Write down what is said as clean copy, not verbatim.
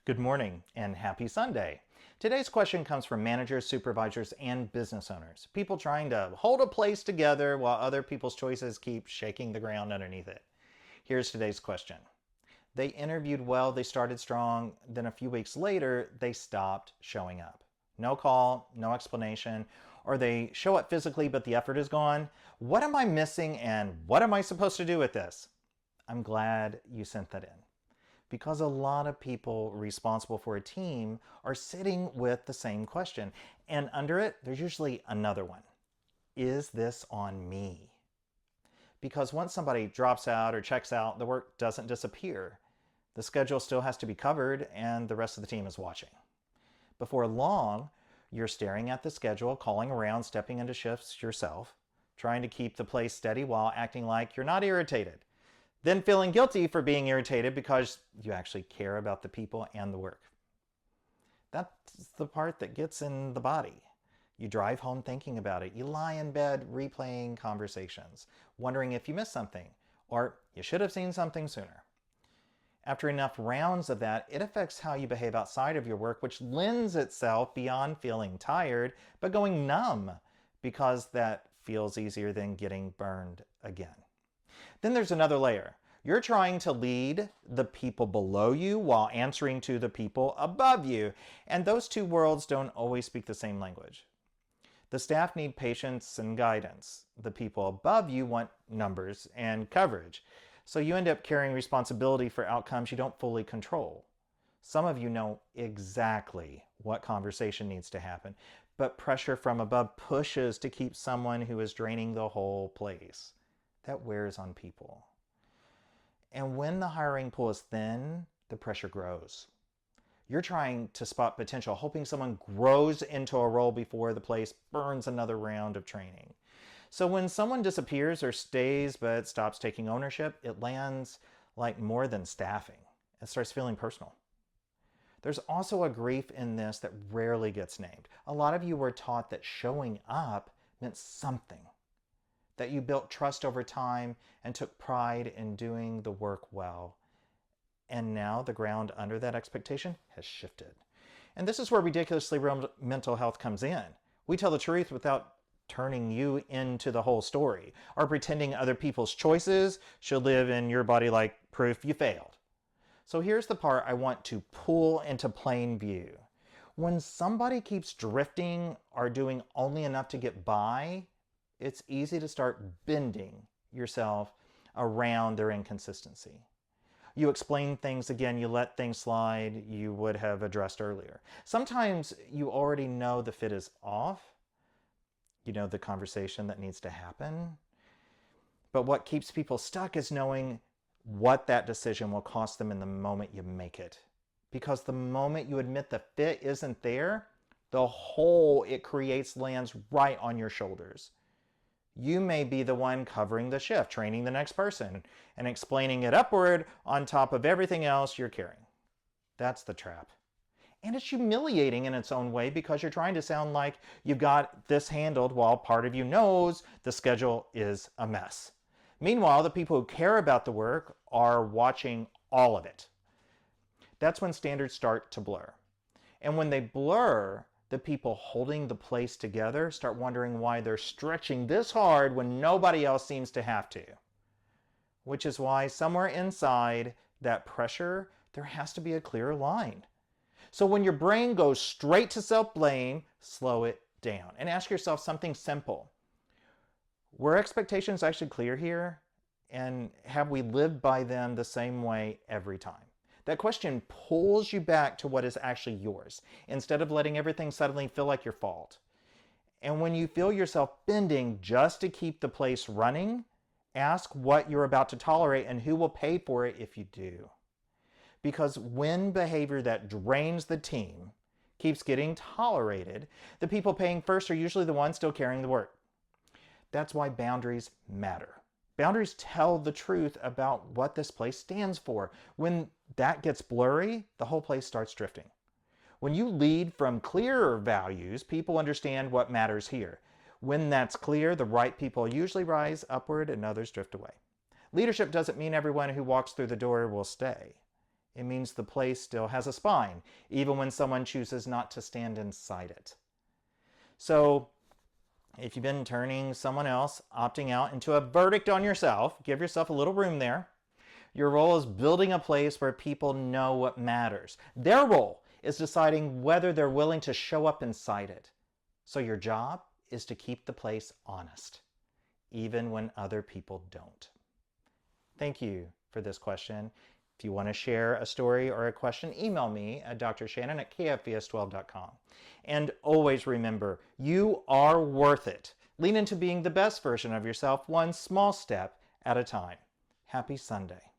Good morning and happy Sunday. Today's question comes from managers, supervisors, and business owners. People trying to hold a place together while other people's choices keep shaking the ground underneath it. Here's today's question. They interviewed well, they started strong, then a few weeks later, they stopped showing up. No call, no explanation, or they show up physically but the effort is gone. What am I missing and what am I supposed to do with this? I'm glad you sent that in, because a lot of people responsible for a team are sitting with the same question. And under it, there's usually another one. Is this on me? Because once somebody drops out or checks out, the work doesn't disappear. The schedule still has to be covered and the rest of the team is watching. Before long, you're staring at the schedule, calling around, stepping into shifts yourself, trying to keep the place steady while acting like you're not irritated. Then feeling guilty for being irritated because you actually care about the people and the work. That's the part that gets in the body. You drive home thinking about it. You lie in bed replaying conversations, wondering if you missed something, or you should have seen something sooner. After enough rounds of that, it affects how you behave outside of your work, which lends itself beyond feeling tired, but going numb, because that feels easier than getting burned again. Then there's another layer. You're trying to lead the people below you while answering to the people above you. And those two worlds don't always speak the same language. The staff need patience and guidance. The people above you want numbers and coverage. So you end up carrying responsibility for outcomes you don't fully control. Some of you know exactly what conversation needs to happen, but pressure from above pushes to keep someone who is draining the whole place. That wears on people. And when the hiring pool is thin, the pressure grows. You're trying to spot potential, hoping someone grows into a role before the place burns another round of training. So when someone disappears or stays but stops taking ownership, it lands like more than staffing. It starts feeling personal. There's also a grief in this that rarely gets named. A lot of you were taught that showing up meant something, that you built trust over time and took pride in doing the work well. And now the ground under that expectation has shifted. And this is where ridiculously real mental health comes in. We tell the truth without turning you into the whole story, or pretending other people's choices should live in your body like proof you failed. So here's the part I want to pull into plain view. When somebody keeps drifting or doing only enough to get by, it's easy to start bending yourself around their inconsistency. You explain things again, you let things slide you would have addressed earlier. Sometimes you already know the fit is off. You know the conversation that needs to happen. But what keeps people stuck is knowing what that decision will cost them in the moment you make it. Because the moment you admit the fit isn't there, the hole it creates lands right on your shoulders. You may be the one covering the shift, training the next person, and explaining it upward on top of everything else you're carrying. That's the trap. And it's humiliating in its own way because you're trying to sound like you've got this handled while part of you knows the schedule is a mess. Meanwhile, the people who care about the work are watching all of it. That's when standards start to blur. And when they blur, the people holding the place together start wondering why they're stretching this hard when nobody else seems to have to. Which is why somewhere inside that pressure, there has to be a clearer line. So when your brain goes straight to self-blame, slow it down and ask yourself something simple. Were expectations actually clear here? And have we lived by them the same way every time? That question pulls you back to what is actually yours, instead of letting everything suddenly feel like your fault. And when you feel yourself bending just to keep the place running, ask what you're about to tolerate and who will pay for it if you do. Because when behavior that drains the team keeps getting tolerated, the people paying first are usually the ones still carrying the work. That's why boundaries matter. Boundaries tell the truth about what this place stands for. When that gets blurry, the whole place starts drifting. When you lead from clearer values, people understand what matters here. When that's clear, the right people usually rise upward and others drift away. Leadership doesn't mean everyone who walks through the door will stay. It means the place still has a spine, even when someone chooses not to stand inside it. So if you've been turning someone else, opting out, into a verdict on yourself, give yourself a little room there. Your role is building a place where people know what matters. Their role is deciding whether they're willing to show up inside it. So your job is to keep the place honest, even when other people don't. Thank you for this question. If you want to share a story or a question, email me at drshannon@kfvs12.com. And always remember, you are worth it. Lean into being the best version of yourself, one small step at a time. Happy Sunday.